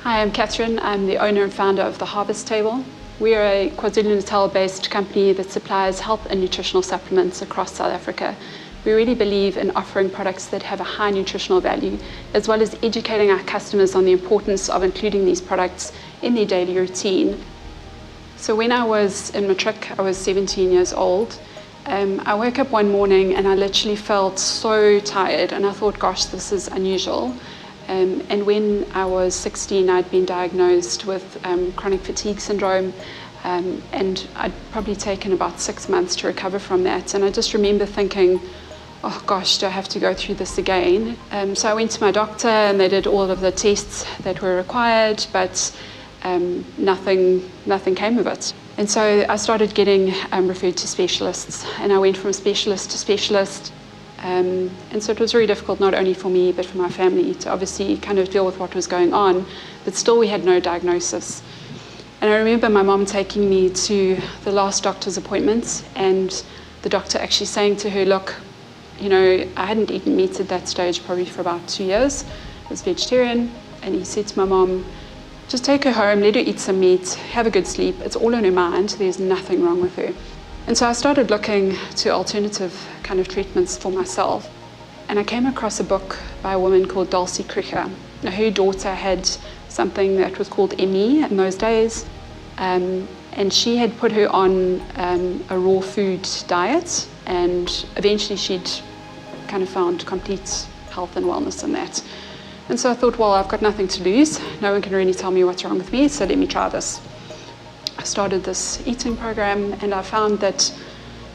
Hi, I'm Catherine. I'm the owner and founder of the Harvest Table. We're a KwaZulu-Natal based company that supplies health and nutritional supplements across South Africa. We really believe in offering products that have a high nutritional value, as well as educating our customers on the importance of including these products in their daily routine. So when I was in matric, I was 17 years old. I woke up one morning and I literally felt so tired, and I thought, gosh, this is unusual. And when I was 16, I'd been diagnosed with chronic fatigue syndrome, and I'd probably taken about 6 months to recover from that. And I just remember thinking, oh gosh, do I have to go through this again? So I went to my doctor and they did all of the tests that were required, but nothing came of it. And so I started getting referred to specialists, and I went from specialist to specialist. And so it was very difficult, not only for me, but for my family, to obviously kind of deal with what was going on, but still we had no diagnosis. And I remember my mom taking me to the last doctor's appointment, and the doctor actually saying to her, look, you know, I hadn't eaten meat at that stage probably for about 2 years. I was vegetarian, and he said to my mom, just take her home, let her eat some meat, have a good sleep. It's all in her mind. There's nothing wrong with her. And so I started looking to alternative kind of treatments for myself. And I came across a book by a woman called Dulcie Krieger. Now, her daughter had something that was called ME in those days. And she had put her on a raw food diet, and eventually she'd kind of found complete health and wellness in that. And so I thought, well, I've got nothing to lose. No one can really tell me what's wrong with me, so let me try this. I started this eating program, and I found that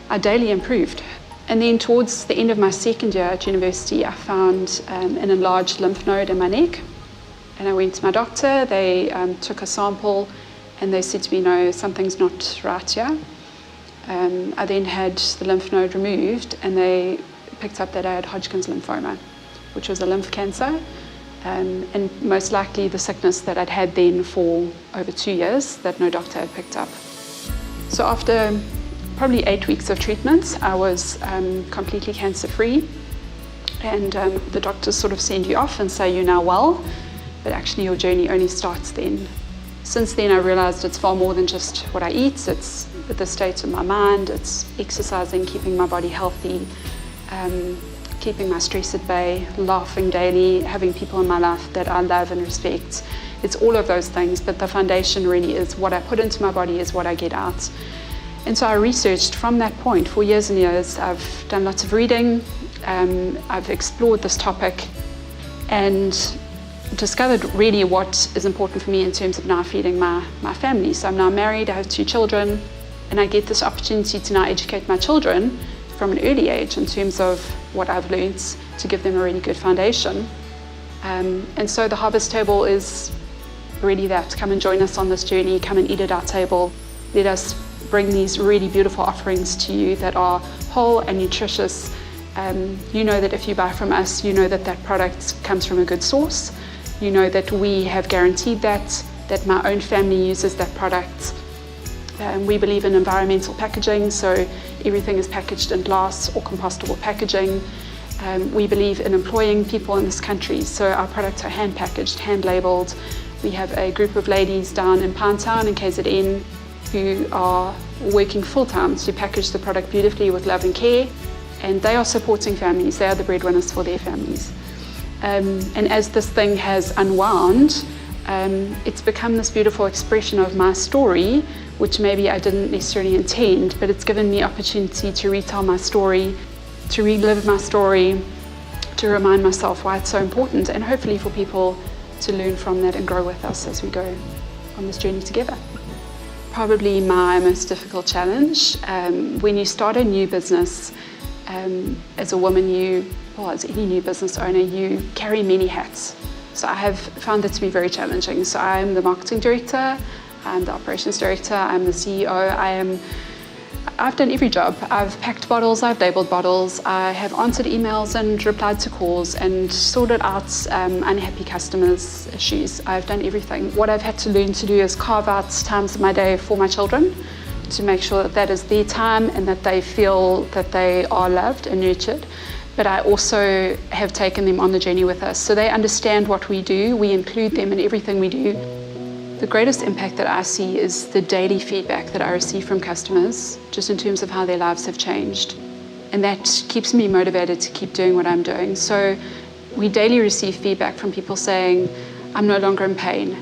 I daily improved. And then towards the end of my second year at university, I found an enlarged lymph node in my neck. And I went to my doctor, they took a sample, and they said to me, no, something's not right here. I then had the lymph node removed, and they picked up that I had Hodgkin's lymphoma, which was a lymph cancer. And most likely the sickness that I'd had then for over 2 years that no doctor had picked up. So after probably 8 weeks of treatment, I was completely cancer-free. And the doctors sort of send you off and say you're now well, but actually your journey only starts then. Since then I realized it's far more than just what I eat, it's the state of my mind, it's exercising, keeping my body healthy, keeping my stress at bay, laughing daily, having people in my life that I love and respect. It's all of those things, but the foundation really is what I put into my body is what I get out. And so I researched from that point for years and years. I've done lots of reading, I've explored this topic and discovered really what is important for me in terms of now feeding my family. So I'm now married, I have 2 children, and I get this opportunity to now educate my children from an early age in terms of what I've learned to give them a really good foundation. And so the Harvest Table is really that. Come and join us on this journey, come and eat at our table. Let us bring these really beautiful offerings to you that are whole and nutritious. You know that if you buy from us, you know that that product comes from a good source. You know that we have guaranteed that my own family uses that product. We believe in environmental packaging, so everything is packaged in glass or compostable packaging. We believe in employing people in this country, so our products are hand packaged, hand labelled. We have a group of ladies down in Pinetown in KZN who are working full-time to package the product beautifully with love and care, and they are supporting families. They are the breadwinners for their families. And as this thing has unwound, it's become this beautiful expression of my story, which maybe I didn't necessarily intend, but it's given me opportunity to retell my story, to relive my story, to remind myself why it's so important, and hopefully for people to learn from that and grow with us as we go on this journey together. Probably my most difficult challenge. When you start a new business, as a woman, as any new business owner, you carry many hats. So I have found that to be very challenging. So I'm the marketing director, I'm the operations director, I'm the CEO, I've done every job. I've packed bottles, I've labelled bottles, I have answered emails and replied to calls and sorted out unhappy customers' issues. I've done everything. What I've had to learn to do is carve out times of my day for my children to make sure that that is their time and that they feel that they are loved and nurtured. but I also have taken them on the journey with us. So they understand what we do, we include them in everything we do. The greatest impact that I see is the daily feedback that I receive from customers, just in terms of how their lives have changed. And that keeps me motivated to keep doing what I'm doing. So we daily receive feedback from people saying, I'm no longer in pain.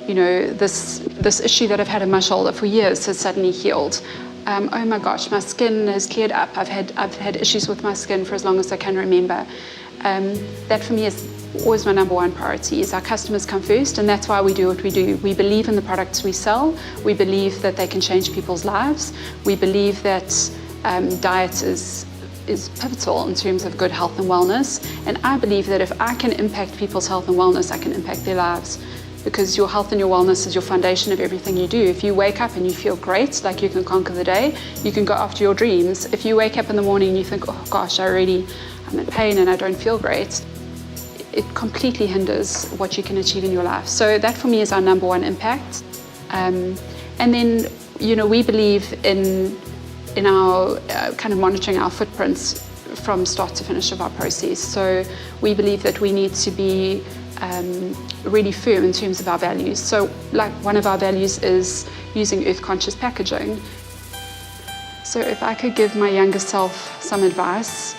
This issue that I've had in my shoulder for years has suddenly healed. Oh my gosh, my skin has cleared up. I've had issues with my skin for as long as I can remember. That for me is always my number one priority, is our customers come first, and that's why we do what we do. We believe in the products we sell. We believe that they can change people's lives. We believe that diet is pivotal in terms of good health and wellness. And I believe that if I can impact people's health and wellness, I can impact their lives. Because your health and your wellness is your foundation of everything you do. If you wake up and you feel great, like you can conquer the day, you can go after your dreams. If you wake up in the morning and you think, oh gosh, I'm in pain and I don't feel great, it completely hinders what you can achieve in your life. So that for me is our number one impact. And then, we believe in our kind of monitoring our footprints from start to finish of our process. So we believe that we need to be really firm in terms of our values. So like one of our values is using earth-conscious packaging. So if I could give my younger self some advice,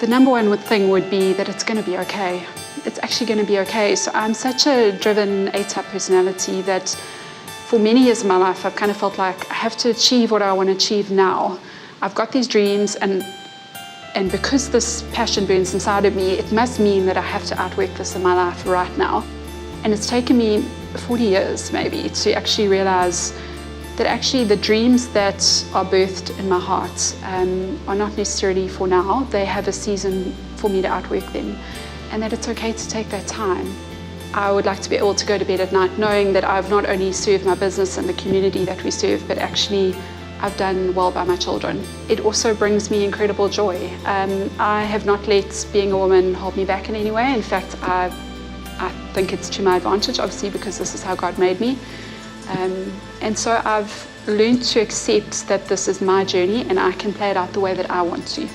the number one thing would be that it's going to be okay. It's actually going to be okay. So I'm such a driven A-type personality that for many years of my life, I've kind of felt like I have to achieve what I want to achieve now. I've got these dreams, and because this passion burns inside of me, it must mean that I have to outwork this in my life right now. And it's taken me 40 years maybe to actually realize that actually the dreams that are birthed in my heart are not necessarily for now. They have a season for me to outwork them, and that it's okay to take that time. I would like to be able to go to bed at night knowing that I've not only served my business and the community that we serve, but actually I've done well by my children. It also brings me incredible joy. I have not let being a woman hold me back in any way. In fact, I think it's to my advantage, obviously, because this is how God made me. And so I've learned to accept that this is my journey and I can play it out the way that I want to.